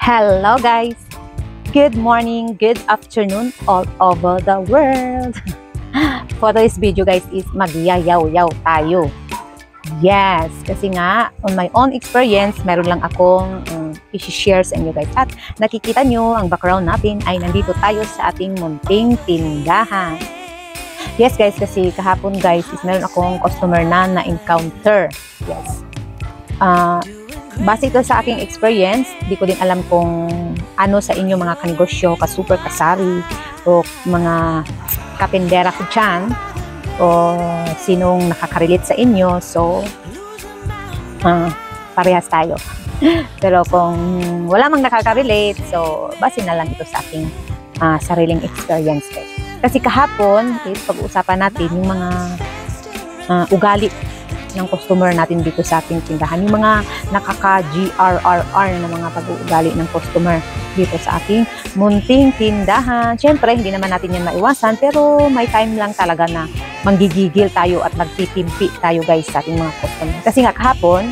Hello guys! Good morning, good afternoon all over the world! For today's video guys is magyayaw-yaw tayo. Yes, kasi nga on my own experience, meron lang akong i-share sa inyo guys. At nakikita nyo ang background natin ay nandito tayo sa ating munting tindahan. Yes guys, kasi kahapon guys is meron akong customer na na-encounter. Yes. Base ito sa aking experience, di ko din alam kung ano sa inyo mga kanegosyo, ka-super kasari, o mga kapendera ko dyan, o sinong nakaka-relate sa inyo. So, parehas tayo. Pero kung wala mang nakaka-relate, so base na lang ito sa aking sariling experience. Kasi kahapon, pag-uusapan natin yung mga ugali ng customer natin dito sa ating tindahan, yung mga nakaka-GRRR na mga pag-uugali ng customer dito sa ating munting tindahan. Siyempre, hindi naman natin yan maiwasan, pero may time lang talaga na manggigigil tayo at magtitimpi tayo guys sa ating mga customer. Kasi nga kahapon,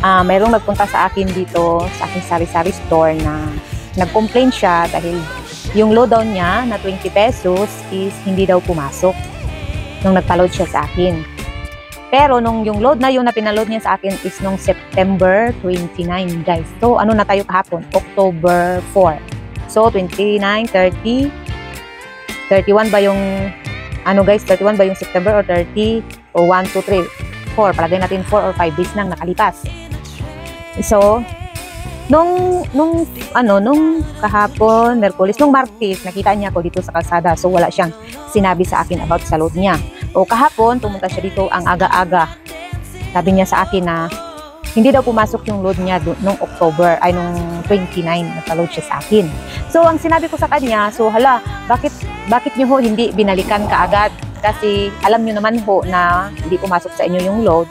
mayroong nagpunta sa akin dito sa aking sari-sari store na nag-complain siya dahil yung lowdown niya na 20 pesos is hindi daw pumasok nung nagpa-load siya sa akin. Pero nung yung load na yun na pinaload niya sa akin is nung September 29 guys. So ano na tayo kahapon? October 4. So 29, 30, 31 ba yung ano guys? 31 ba yung September or 30? O 1, 2, 3, 4. Palagay natin 4 or 5 days nang nakalipas. So nung kahapon, Merkulis, nung Martes, nakita niya ako dito sa kalsada. So wala siyang sinabi sa akin about sa load niya. O kahapon, pumunta siya dito ang aga-aga. Sabi niya sa akin na hindi daw pumasok yung load niya nung October, ay nung 29, nagpa-load siya sa akin. So ang sinabi ko sa kanya, so hala, bakit niyo ho hindi binalikan kaagad? Kasi alam niyo naman ho na hindi pumasok sa inyo yung load.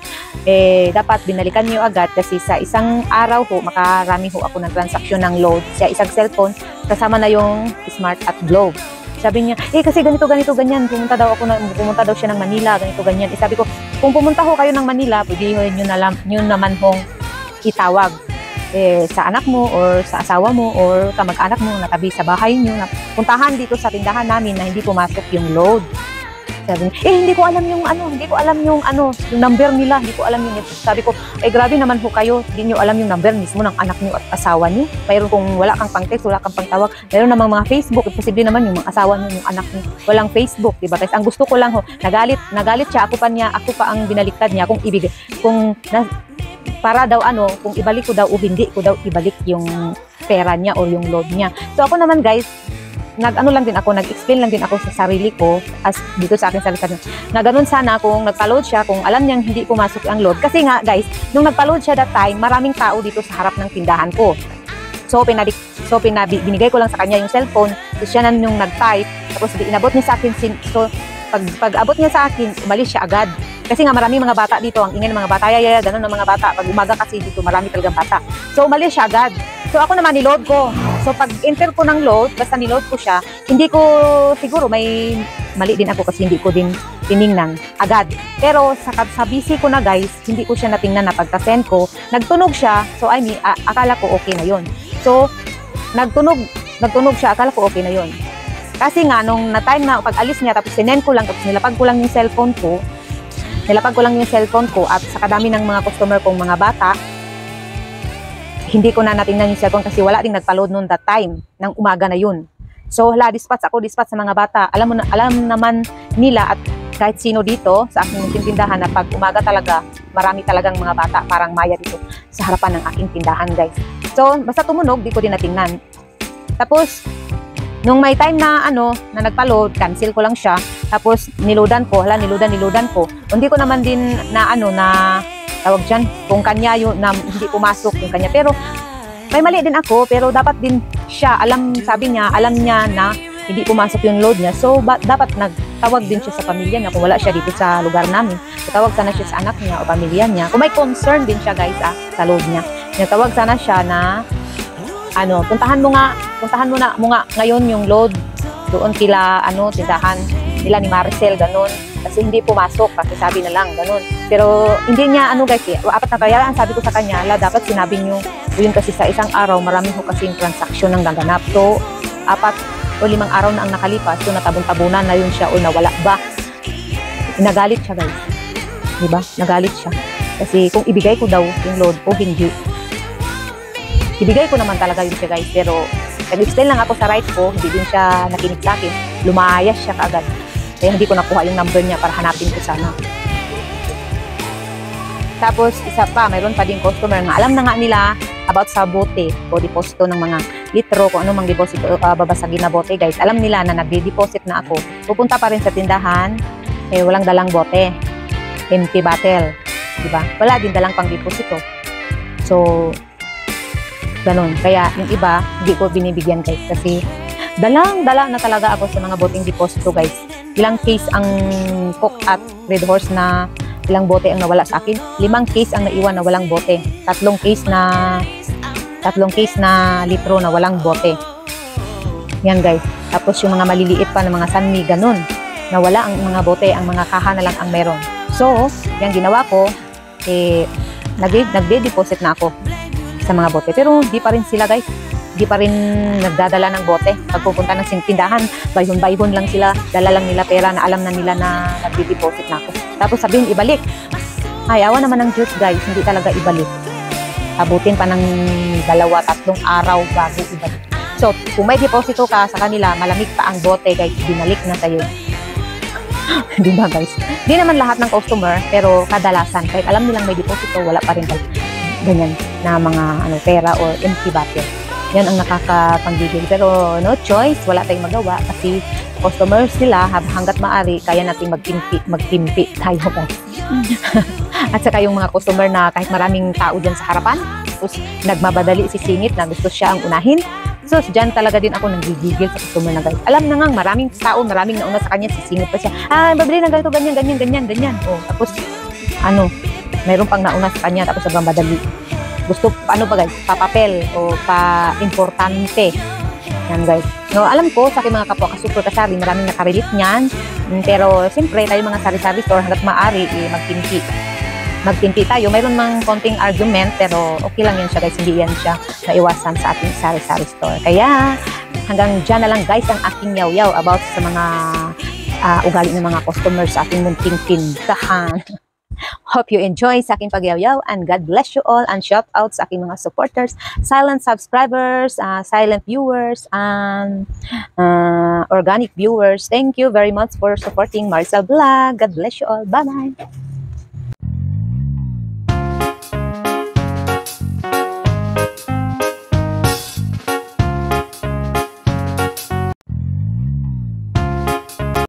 Dapat binalikan niyo agad kasi sa isang araw ho, makarami ho ako ng transaksyon ng load sa isang cellphone, kasama na yung Smart at Globe. Sabi niya, kasi ganito, ganyan. Pumunta daw siya ng Manila, ganito, ganyan. Sabi ko, kung pumunta ho kayo ng Manila, pwede nyo naman hong itawag sa anak mo or sa asawa mo or kamag-anak mo na tabi sa bahay nyo na puntahan dito sa tindahan namin na hindi pumasok yung load. Sabi niya, hindi ko alam yung number nila, hindi ko alam yung. Sabi ko, grabe naman po kayo, hindi nyo alam yung number mismo ng anak nyo at asawa nyo. Mayroon kung wala kang pang-text, wala kang pang-tawag, mayroon namang mga Facebook, posible naman yung mga asawa nyo, yung anak nyo, walang Facebook, diba? Kasi ang gusto ko lang ho, nagalit siya, ako pa ang binaliktad niya, para daw kung ibalik ko daw o hindi ko daw ibalik yung pera niya o yung load niya. So ako naman guys, nag-explain lang din ako sa sarili ko as dito sa akin sarili na ganun sana kung nagpa-load siya, kung alam niyang hindi pumasok ang load. Kasi nga guys, nung nagpa-load siya that time, maraming tao dito sa harap ng tindahan ko. So binigay ko lang sa kanya yung cellphone, so siya na yung nag-type, tapos inabot niya sa akin, so pag abot niya sa akin, umalis siya agad. Kasi nga maraming mga bata dito, ang ingay ng mga bata, ganun ng mga bata, pag umaga kasi dito marami talagang bata. So umalis siya agad. So ako naman niload ko. So pag enter ko ng load, basta niload ko siya, hindi ko siguro may mali din ako kasi hindi ko din tiningnan agad. Pero sa busy ko na guys, hindi ko siya natingnan na pagka-send ko, nagtunog siya. So akala ko okay na yon. So nagtunog siya, akala ko okay na yon. Kasi nga nung na-time na pag-alis niya, tapos sinend ko lang, tapos nilapag ko lang yung cellphone ko at sa kadami ng mga customer kong mga bata, hindi ko na natingnan yung cellphone kasi wala ding nagpa-load noon that time ng umaga na yun. So dispatch sa mga bata. Alam naman nila at kahit sino dito sa aking tindahan na pag umaga talaga, marami talagang mga bata parang maya dito sa harapan ng aking tindahan guys. So basta tumunog, di ko din natingnan. Tapos nung may time na na nagpa-load, cancel ko lang siya. Tapos niloadan ko. Hindi ko naman din na tawag dyan, kung kanya yun na hindi pumasok yung kanya. Pero may mali din ako, pero dapat din siya, sabi niya, alam niya na hindi pumasok yung load niya. So dapat nagtawag din siya sa pamilya niya kung wala siya dito sa lugar namin. Tawag sana siya sa anak niya o pamilya niya. Kung may concern din siya guys sa load niya. Tawag sana siya na puntahan mo nga ngayon yung load doon tindahan nila ni Maricel, ganun. kasi hindi pumasok, kasi sabi na lang, ganun. Pero hindi niya, ano guys, 4 na kaya ang sabi ko sa kanya, dapat sinabi niyo, yun kasi sa isang araw, marami ko kasing transaksyon ng gaganap. So, 4 o 5 araw na ang nakalipas, so natabon-tabunan na yun siya o nawala ba. Nagalit siya guys. Diba? Nagalit siya. Kasi kung ibigay ko daw yung load o hindi, ibigay ko naman talaga yun siya guys, pero nag-explain lang ako sa right ko, hindi din siya nakinig sa akin, lumayas siya kaagad. Kaya hindi ko nakuha yung number niya para hanapin ko sana. Tapos isa pa, mayroon pa din customer nga, alam na nga nila about sa bote o deposito ng mga litro, kung ano mang deposito, babasagin na bote guys. Alam nila na nagde-deposit na ako. Pupunta pa rin sa tindahan, walang dalang bote, empty bottle, diba? Wala din dalang pang deposito. So, ganun. Kaya yung iba, hindi ko binibigyan guys kasi dalang-dala na talaga ako sa mga boteng deposito guys. Ilang case ang Coke at Red Horse na ilang bote ang nawala sa akin. 5 case ang naiwan na walang bote. 3 case na litro na walang bote. Yan guys. Tapos yung mga maliliit pa na mga sanmi, ganun. Nawala ang mga bote, ang mga kaha na lang ang meron. So, yung ginawa ko, nagde-deposit na ako sa mga bote. Pero di pa rin sila guys. Di pa rin nagdadala ng bote. Pag pupunta ng tindahan, bayhon-bayhon lang sila. Dala lang nila pera na alam na nila na nagde-deposit na ako. Tapos sabihin, ibalik. Ay, awa naman ng Diyos guys. Hindi talaga ibalik. Abutin pa ng 2-3 araw bago ibalik. So, kung may deposito ka sa kanila, malamig pa ang bote guys. Binalik na sa'yo. Di ba guys? Di naman lahat ng customer, pero kadalasan. Kahit alam nilang may deposito, wala pa rin ganyan na mga pera or empty bottle. Yan ang nakakapanggigil. Pero no choice, wala tayong magawa kasi customers sila hanggat maaari, kaya natin magtimpi tayo guys. At saka yung mga customer na kahit maraming tao dyan sa harapan, tapos nagmabadali si Singit na gusto siya ang unahin. So, dyan talaga din ako nanggigigil sa customer na guys. Alam na nga, maraming tao, maraming nauna sa kanya, sisingit pa siya. Babili na ganito, ganyan. O, tapos, mayroon pang nauna sa kanya, tapos sobrang madali. Gusto, ba guys, papapel o pa-importante. Yan guys. No, alam ko, sa aking mga kapwa ka-super kasari, maraming nakarelate niyan. Pero, siyempre, tayo mga sari-sari store, hanggat maaari, magtimpi tayo. Mayroon mang konting argument, pero okay lang yan siya guys. Hindi yan siya naiwasan sa ating sari-sari store. Kaya, hanggang dyan na lang guys ang aking yaw-yaw about sa mga ugali ng mga customers sa ating munting tindahan. Hope you enjoy sa aking pagyaw-yaw and God bless you all, and shout out sa aking mga supporters, silent subscribers, silent viewers, and organic viewers. Thank you very much for supporting Maricel Vlog. God bless you all. Bye-bye.